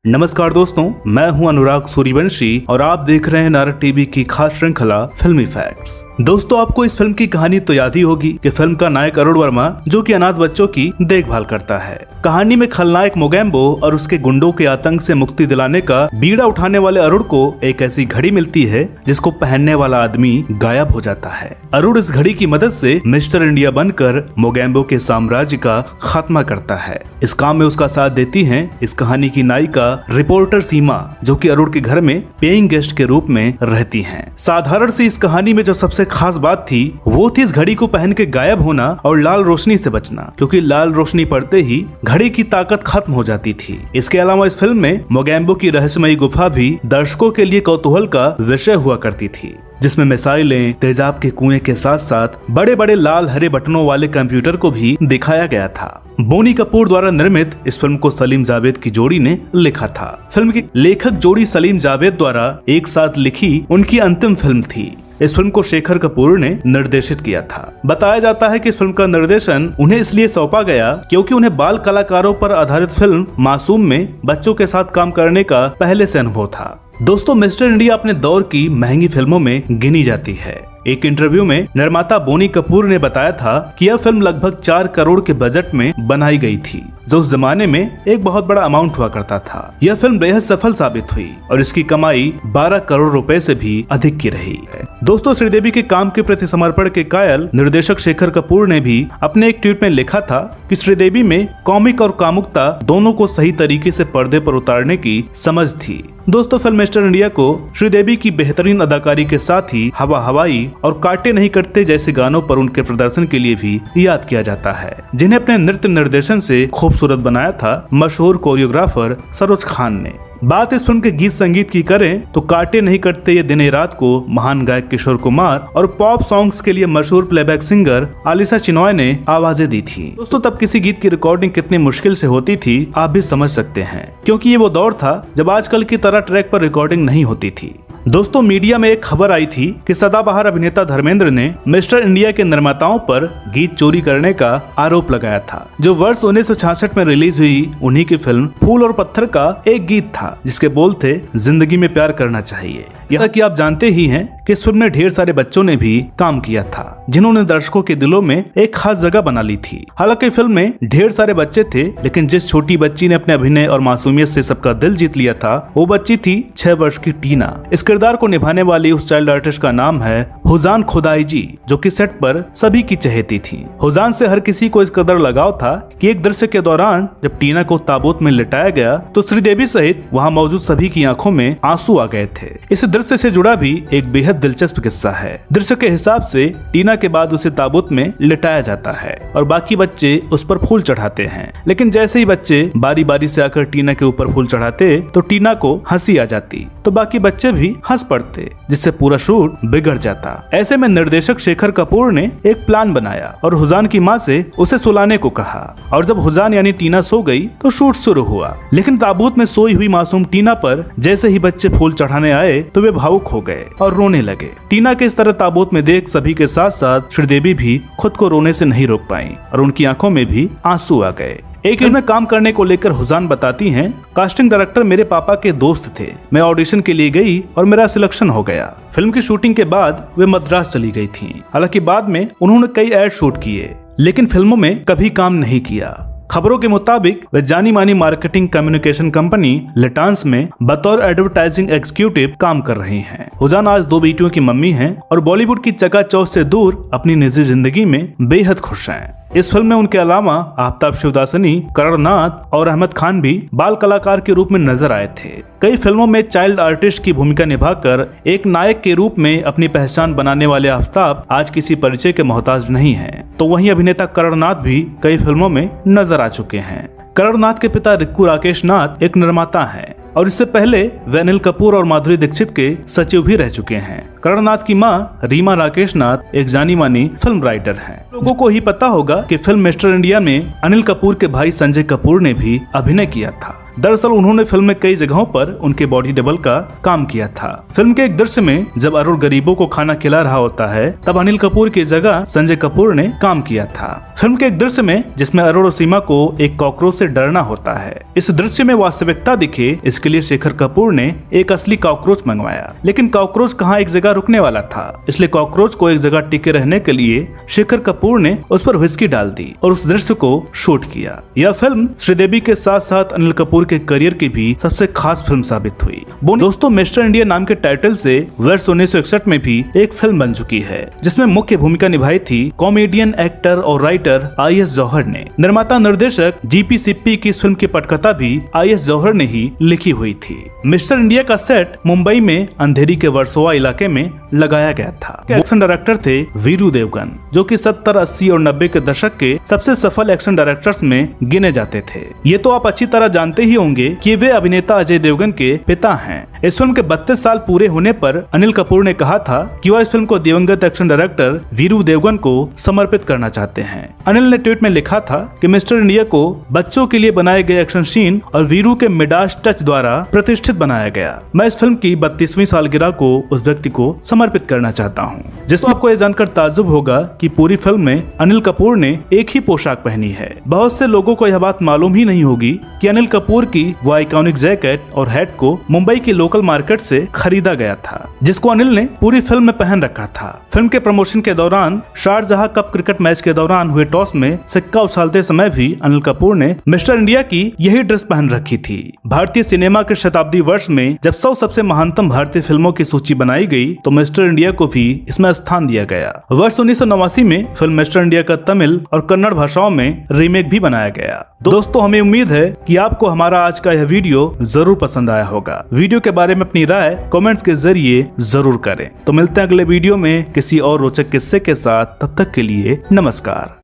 नमस्कार दोस्तों, मैं हूं अनुराग सूर्यवंशी और आप देख रहे हैं नारद टीवी की खास श्रृंखला फिल्मी फैक्ट्स। दोस्तों, आपको इस फिल्म की कहानी तो याद ही होगी कि फिल्म का नायक अरुण वर्मा जो कि अनाथ बच्चों की देखभाल करता है। कहानी में खलनायक मोगेम्बो और उसके गुंडों के आतंक से मुक्ति दिलाने का बीड़ा उठाने वाले अरुण को एक ऐसी घड़ी मिलती है जिसको पहनने वाला आदमी गायब हो जाता है। अरुण इस घड़ी की मदद से मिस्टर इंडिया बनकर मोगेम्बो के साम्राज्य का खात्मा करता है। इस काम में उसका साथ देती है इस कहानी की नायिका रिपोर्टर सीमा, जो कि अरुण के घर में पेइंग गेस्ट के रूप में रहती हैं। साधारण सी इस कहानी में जो सबसे खास बात थी वो थी इस घड़ी को पहन के गायब होना और लाल रोशनी से बचना, क्योंकि लाल रोशनी पड़ते ही घड़ी की ताकत खत्म हो जाती थी। इसके अलावा इस फिल्म में मोगेम्बो की रहस्यमयी गुफा भी दर्शकों के लिए कौतूहल का विषय हुआ करती थी, जिसमें मिसाइलें, तेजाब के कुएं के साथ साथ बड़े बड़े लाल हरे बटनों वाले कंप्यूटर को भी दिखाया गया था। बोनी कपूर द्वारा निर्मित इस फिल्म को सलीम जावेद की जोड़ी ने लिखा था। फिल्म की लेखक जोड़ी सलीम जावेद द्वारा एक साथ लिखी उनकी अंतिम फिल्म थी। इस फिल्म को शेखर कपूर ने निर्देशित किया था। बताया जाता है कि इस फिल्म का निर्देशन उन्हें इसलिए सौंपा गया क्योंकि उन्हें बाल कलाकारों पर आधारित फिल्म मासूम में बच्चों के साथ काम करने का पहले से अनुभव था। दोस्तों, मिस्टर इंडिया अपने दौर की महंगी फिल्मों में गिनी जाती है। एक इंटरव्यू में निर्माता बोनी कपूर ने बताया था कि यह फिल्म लगभग 4 करोड़ के बजट में बनाई गई थी, जो उस जमाने में एक बहुत बड़ा अमाउंट हुआ करता था। यह फिल्म बेहद सफल साबित हुई और इसकी कमाई 12 करोड़ रुपए से भी अधिक की रही है। दोस्तों, श्रीदेवी के काम के प्रति समर्पण के कायल निर्देशक शेखर कपूर ने भी अपने एक ट्वीट में लिखा था कि श्रीदेवी में कॉमिक और कामुकता दोनों को सही तरीके से पर्दे पर उतारने की समझ थी। दोस्तों, फिल्म मिस्टर इंडिया को श्रीदेवी की बेहतरीन अदाकारी के साथ ही हवा हवाई और काटे नहीं कटते जैसे गानों पर उनके प्रदर्शन के लिए भी याद किया जाता है, जिन्हें अपने नृत्य निर्देशन से खूबसूरत बनाया था मशहूर कोरियोग्राफर सरोज खान ने। बात इस फिल्म के गीत संगीत की करें तो काटे नहीं कटते ये दिन रात को महान गायक किशोर कुमार और पॉप सॉन्ग्स के लिए मशहूर प्लेबैक सिंगर आलिशा चिनॉय ने आवाजें दी थी। दोस्तों, तब किसी गीत की रिकॉर्डिंग कितनी मुश्किल से होती थी आप भी समझ सकते हैं, क्योंकि ये वो दौर था जब आजकल की तरह ट्रैक पर रिकॉर्डिंग नहीं होती थी। दोस्तों, मीडिया में एक खबर आई थी कि सदाबहार अभिनेता धर्मेंद्र ने मिस्टर इंडिया के निर्माताओं पर गीत चोरी करने का आरोप लगाया था, जो वर्ष 1966 में रिलीज हुई उन्हीं की फिल्म फूल और पत्थर का एक गीत था, जिसके बोल थे जिंदगी में प्यार करना चाहिए। जैसा कि आप जानते ही हैं कि इस फिल्म में ढेर सारे बच्चों ने भी काम किया था, जिन्होंने दर्शकों के दिलों में एक खास जगह बना ली थी। हालांकि फिल्म में ढेर सारे बच्चे थे, लेकिन जिस छोटी बच्ची ने अपने अभिनय और मासूमियत से सबका दिल जीत लिया था वो बच्ची थी 6 वर्ष की टीना। इस किरदार को निभाने वाली उस चाइल्ड आर्टिस्ट का नाम है हुजान खुदाई जी, जो कि सेट पर सभी की चहेती थी। हुजान से हर किसी को इस कदर लगाव था कि एक दृश्य के दौरान जब टीना को ताबूत में लिटाया गया तो श्रीदेवी सहित वहाँ मौजूद सभी की आंखों में आंसू आ गए थे। इस दृश्य से जुड़ा भी एक बेहद दिलचस्प किस्सा है। दृश्य के हिसाब से टीना के बाद उसे ताबूत में लिटाया जाता है और बाकी बच्चे उस पर फूल चढ़ाते हैं, लेकिन जैसे ही बच्चे बारी बारी से आकर टीना के ऊपर फूल चढ़ाते तो टीना को हंसी आ जाती, तो बाकी बच्चे भी हंस पड़ते, जिससे पूरा शूट बिगड़ जाता। ऐसे में निर्देशक शेखर कपूर ने एक प्लान बनाया और हुजान की माँ से उसे सुलाने को कहा, और जब हुजान यानी टीना सो गई तो शूट शुरू हुआ। लेकिन ताबूत में सोई हुई मासूम टीना पर जैसे ही बच्चे फूल चढ़ाने आए तो वे भावुक हो गए और रोने लगे। टीना के इस तरह ताबूत में देख सभी के साथ साथ श्रीदेवी भी खुद को रोने से नहीं रोक पाई और उनकी आंखों में भी आंसू आ गए। एक फिल्म में काम करने को लेकर हुजान बताती हैं, कास्टिंग डायरेक्टर मेरे पापा के दोस्त थे, मैं ऑडिशन के लिए गई और मेरा सिलेक्शन हो गया। फिल्म की शूटिंग के बाद वे मद्रास चली गई थीं। हालांकि बाद में उन्होंने कई एड शूट किए, लेकिन फिल्मों में कभी काम नहीं किया। खबरों के मुताबिक वे जानी मानी मार्केटिंग कम्युनिकेशन कंपनी लेटांस में बतौर एडवर्टाइजिंग एग्जीक्यूटिव काम कर रही हैं। हुजान आज 2 बेटियों की मम्मी हैं और बॉलीवुड की चकाचौंध से दूर अपनी निजी जिंदगी में बेहद खुश हैं। इस फिल्म में उनके अलावा आफ्ताब शिवदासनी, करणनाथ और अहमद खान भी बाल कलाकार के रूप में नजर आए थे। कई फिल्मों में चाइल्ड आर्टिस्ट की भूमिका निभाकर एक नायक के रूप में अपनी पहचान बनाने वाले आफ्ताब आज किसी परिचय के मोहताज नहीं हैं। तो वहीं अभिनेता करणनाथ भी कई फिल्मों में नजर आ चुके हैं। करणनाथ के पिता रिक्कू राकेश नाथ एक निर्माता हैं और इससे पहले वे अनिल कपूर और माधुरी दीक्षित के सचिव भी रह चुके हैं। करणनाथ की मां रीमा राकेश नाथ एक जानी मानी फिल्म राइटर हैं। लोगों को ही पता होगा कि फिल्म मिस्टर इंडिया में अनिल कपूर के भाई संजय कपूर ने भी अभिनय किया था। दरअसल उन्होंने फिल्म में कई जगहों पर उनके बॉडी डबल का काम किया था। फिल्म के एक दृश्य में जब अरुण गरीबों को खाना खिला रहा होता है तब अनिल कपूर की जगह संजय कपूर ने काम किया था। फिल्म के एक दृश्य में जिसमें अरुण और सीमा को एक कॉकरोच से डरना होता है, इस दृश्य में वास्तविकता दिखे इसके लिए शेखर कपूर ने एक असली कॉकरोच मंगवाया, लेकिन कॉकरोच कहाँ एक जगह रुकने वाला था, इसलिए कॉकरोच को एक जगह टिके रहने के लिए शेखर कपूर ने उस पर व्हिस्की डाल दी और उस दृश्य को शूट किया। यह फिल्म श्रीदेवी के साथ साथ अनिल कपूर के करियर की भी सबसे खास फिल्म साबित हुई। दोस्तों, मिस्टर इंडिया नाम के टाइटल से वर्ष 1961 में भी एक फिल्म बन चुकी है जिसमें मुख्य भूमिका निभाई थी कॉमेडियन, एक्टर और राइटर आई.एस. जौहर ने। निर्माता निर्देशक जी.पी. सिप्पी की इस फिल्म की पटकथा भी आई.एस. जौहर ने ही लिखी हुई थी। मिस्टर इंडिया का सेट मुंबई में अंधेरी के वर्सोवा इलाके में लगाया गया था। एक्शन डायरेक्टर थे वीरू देवगन, जो कि 70, 80 और 90 के दशक के सबसे सफल एक्शन डायरेक्टर्स में गिने जाते थे। ये तो आप अच्छी तरह जानते ही होंगे कि वे अभिनेता अजय देवगन के पिता हैं। इस फिल्म के 32 साल पूरे होने पर अनिल कपूर ने कहा था कि वह इस फिल्म को दिवंगत एक्शन डायरेक्टर वीरू देवगन को समर्पित करना चाहते हैं। अनिल ने ट्वीट में लिखा था कि मिस्टर इंडिया को बच्चों के लिए बनाए गए एक्शन सीन और वीरू के मिडास टच द्वारा प्रतिष्ठित बनाया गया। मैं इस फिल्म की 32वीं सालगिरह को उस व्यक्ति को समर्पित करना चाहता हूँ। जिससे आपको ये जानकर ताज्जुब होगा कि पूरी फिल्म में अनिल कपूर ने एक ही पोशाक पहनी है। बहुत से लोगों को यह बात मालूम ही नहीं होगी कि अनिल कपूर की वो आइकॉनिक जैकेट और हैट को मुंबई की लोकल मार्केट से खरीदा गया था, जिसको अनिल ने पूरी फिल्म में पहन रखा था। फिल्म के प्रमोशन के दौरान शारजाह कप क्रिकेट मैच के दौरान हुए टॉस में सिक्का उछालते समय भी अनिल कपूर ने मिस्टर इंडिया की यही ड्रेस पहन रखी थी। भारतीय सिनेमा के शताब्दी वर्ष में जब 100 सबसे महानतम भारतीय फिल्मों की सूची बनाई गई तो मिस्टर इंडिया को भी इसमें स्थान दिया गया। वर्ष 1989 में फिल्म मिस्टर इंडिया का तमिल और कन्नड़ भाषाओं में रीमेक भी बनाया गया। दोस्तों, हमें उम्मीद है कि आपको हमारा आज का यह वीडियो जरूर पसंद आया होगा। वीडियो के बारे में अपनी राय कमेंट्स के जरिए जरूर करें। तो मिलते हैं अगले वीडियो में किसी और रोचक किस्से के साथ। तब तक के लिए नमस्कार।